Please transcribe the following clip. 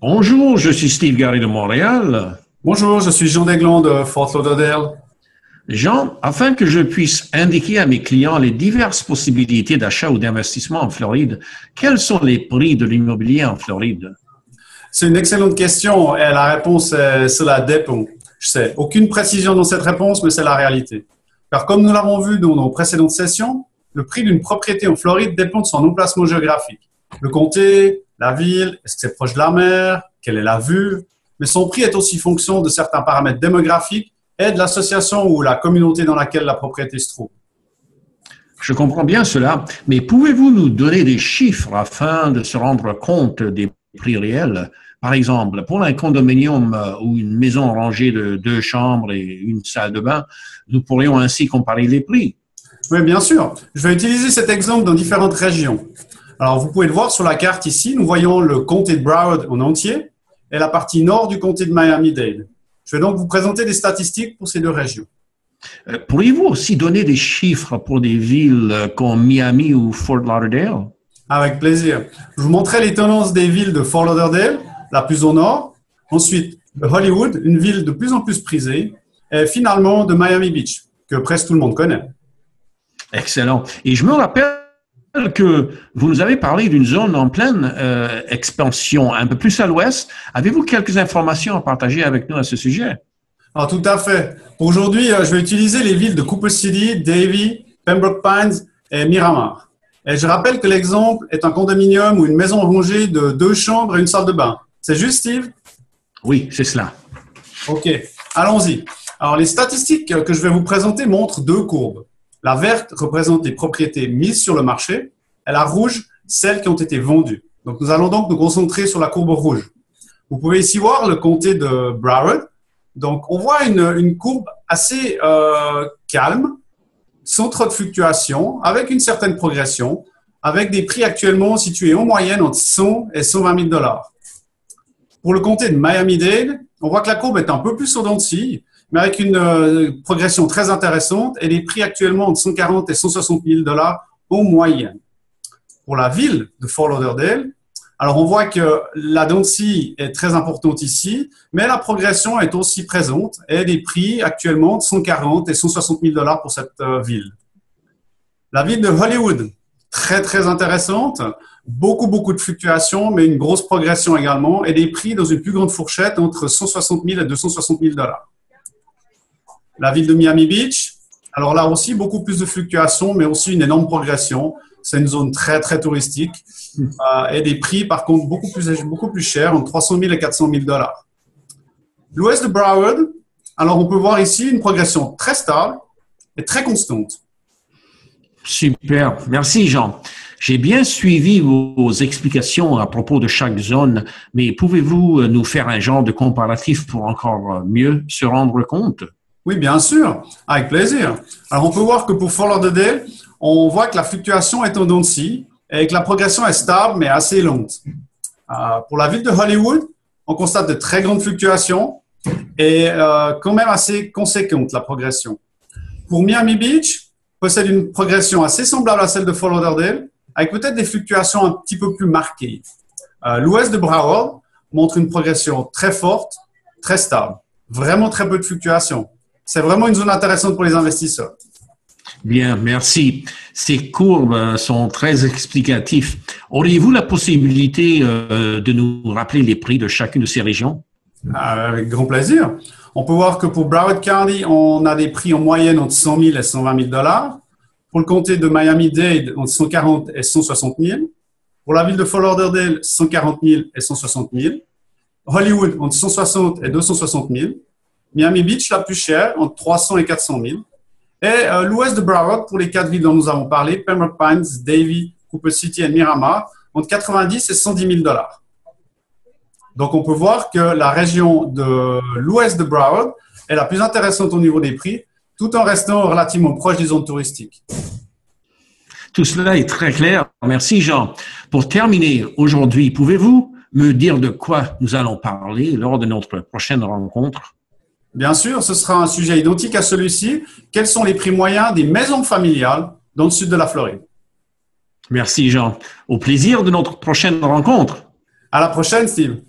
Bonjour, je suis Steve Gary de Montréal. Bonjour, je suis Jean Desglands de Fort Lauderdale. Jean, afin que je puisse indiquer à mes clients les diverses possibilités d'achat ou d'investissement en Floride, quels sont les prix de l'immobilier en Floride? C'est une excellente question et la réponse est cela dépend. Je sais, aucune précision dans cette réponse, mais c'est la réalité. Car comme nous l'avons vu dans nos précédentes sessions, le prix d'une propriété en Floride dépend de son emplacement géographique. Le comté, la ville, est-ce que c'est proche de la mer, quelle est la vue, mais son prix est aussi fonction de certains paramètres démographiques et de l'association ou la communauté dans laquelle la propriété se trouve. Je comprends bien cela, mais pouvez-vous nous donner des chiffres afin de se rendre compte des prix réels? Par exemple, pour un condominium ou une maison rangée de 2 chambres et une salle de bain, nous pourrions ainsi comparer les prix. Oui, bien sûr. Je vais utiliser cet exemple dans différentes régions. Alors, vous pouvez le voir sur la carte ici. Nous voyons le comté de Broward en entier et la partie nord du comté de Miami-Dade. Je vais donc vous présenter des statistiques pour ces deux régions. Pourriez-vous aussi donner des chiffres pour des villes comme Miami ou Fort Lauderdale? Avec plaisir. Je vous montrerai les tendances des villes de Fort Lauderdale, la plus au nord. Ensuite, de Hollywood, une ville de plus en plus prisée. Et finalement, de Miami Beach, que presque tout le monde connaît. Excellent. Et je me rappelle que vous nous avez parlé d'une zone en pleine expansion, un peu plus à l'ouest. Avez-vous quelques informations à partager avec nous à ce sujet? Alors, tout à fait. Pour aujourd'hui, je vais utiliser les villes de Cooper City, Davie, Pembroke Pines et Miramar. Et je rappelle que l'exemple est un condominium ou une maison rangée de 2 chambres et une salle de bain. C'est juste, Steve? Oui, c'est cela. OK, allons-y. Alors, les statistiques que je vais vous présenter montrent 2 courbes. La verte représente les propriétés mises sur le marché et la rouge, celles qui ont été vendues. Donc, nous allons donc nous concentrer sur la courbe rouge. Vous pouvez ici voir le comté de Broward. Donc, on voit une courbe assez calme, sans trop de fluctuations, avec une certaine progression, avec des prix actuellement situés en moyenne entre 100 et 120 000 $. Pour le comté de Miami-Dade, on voit que la courbe est un peu plus en dents de scie, mais avec une progression très intéressante et des prix actuellement entre 140 et 160 000 $ en moyenne. Pour la ville de Fort Lauderdale, alors on voit que la dent de scie est très importante ici, mais la progression est aussi présente et des prix actuellement de 140 et 160 000 $ pour cette ville. La ville de Hollywood, très très intéressante, beaucoup de fluctuations, mais une grosse progression également et des prix dans une plus grande fourchette entre 160 000 et 260 000 $. La ville de Miami Beach, alors là aussi, beaucoup plus de fluctuations, mais aussi une énorme progression. C'est une zone très, très touristique et des prix, par contre, beaucoup plus chers, entre 300 000 et 400 000 $. L'ouest de Broward, alors on peut voir ici une progression très stable et très constante. Super. Merci, Jean. J'ai bien suivi vos explications à propos de chaque zone, mais pouvez-vous nous faire un genre de comparatif pour encore mieux se rendre compte? Oui, bien sûr, avec plaisir. Alors, on peut voir que pour Fort Lauderdale, on voit que la fluctuation est en dents de scie et que la progression est stable, mais assez lente. Pour la ville de Hollywood, on constate de très grandes fluctuations et quand même assez conséquente, la progression. Pour Miami Beach, possède une progression assez semblable à celle de Fort Lauderdale, avec peut-être des fluctuations un petit peu plus marquées. L'ouest de Broward montre une progression très forte, très stable. Vraiment très peu de fluctuations. C'est vraiment une zone intéressante pour les investisseurs. Bien, merci. Ces courbes sont très explicatives. Auriez-vous la possibilité de nous rappeler les prix de chacune de ces régions? Avec grand plaisir. On peut voir que pour Broward County, on a des prix en moyenne entre 100 000 et 120 000 $. Pour le comté de Miami-Dade, entre 140 et 160 000. Pour la ville de Fort Lauderdale, 140 000 et 160 000. Hollywood, entre 160 et 260 000. Miami Beach, la plus chère, entre 300 et 400 000. Et l'ouest de Broward, pour les 4 villes dont nous avons parlé, Pembroke Pines, Davie, Cooper City et Miramar, entre 90 et 110 000 $. Donc, on peut voir que la région de l'ouest de Broward est la plus intéressante au niveau des prix, tout en restant relativement proche des zones touristiques. Tout cela est très clair. Merci, Jean. Pour terminer, aujourd'hui, pouvez-vous me dire de quoi nous allons parler lors de notre prochaine rencontre? Bien sûr, ce sera un sujet identique à celui-ci. Quels sont les prix moyens des maisons familiales dans le sud de la Floride? Merci, Jean. Au plaisir de notre prochaine rencontre. À la prochaine, Steve.